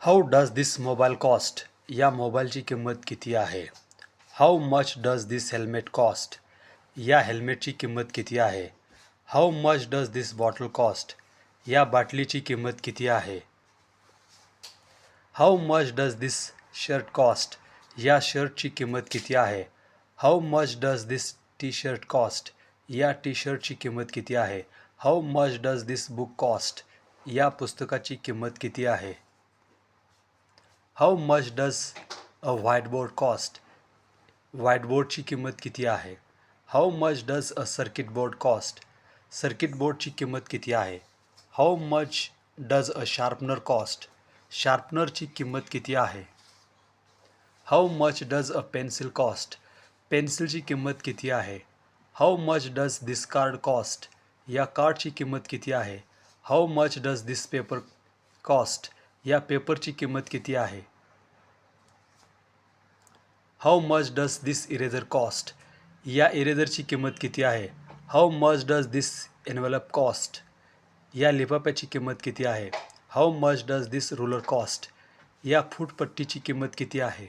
How does this mobile cost? या मोबाईलची किंमत किती आहे? How much does this helmet cost? या हेल्मेटची किंमत किती आहे? How much does this bottle cost? या बाटलीची किंमत किती आहे? How much does this shirt cost? या शर्टची किंमत किती आहे? How much does this T shirt cost? या टी शर्टची किंमत किती आहे? How much does this book cost? या पुस्तकाची किंमत किती आहे? How much does a whiteboard cost? व्हाईटबोर्डची किंमत किती आहे? How much does a circuit board cost? Circuit बोर्डची किंमत किती आहे? How much does a sharpener cost? शार्पनरची किंमत किती आहे? How much does a pencil cost? पेन्सिलची किंमत किती आहे? How much does this card cost? या कार्डची किंमत किती आहे? How much does this paper cost? या पेपरची किंमत किती आहे? How much does this eraser cost? या इरेझरची किंमत किती आहे? How much does this envelope cost? या लिफाफ्याची किंमत किती आहे? How much does this ruler cost? या फूटपट्टीची किंमत किती आहे?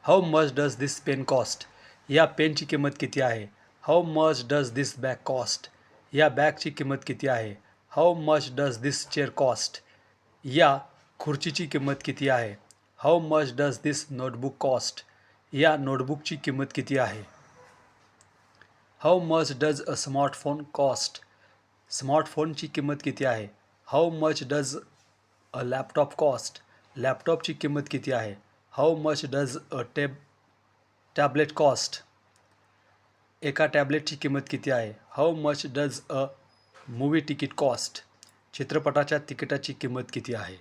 How much does this pen cost? या पेनची किंमत किती आहे? How much does this bag cost? या बॅगची किंमत किती आहे? How much does this chair cost? या खुर्चीची किंमत किती आहे? How much does this notebook cost? या नोटबुकची किंमत किती आहे? How much does a smartphone cost? स्मार्टफोनची किंमत किती आहे? How much does a laptop cost? लॅपटॉपची किंमत किती आहे? How much does a tablet cost? एका टॅबलेटची किंमत किती आहे? How much does a movie ticket cost? चित्रपटाच्या तिकिटाची किंमत किती आहे?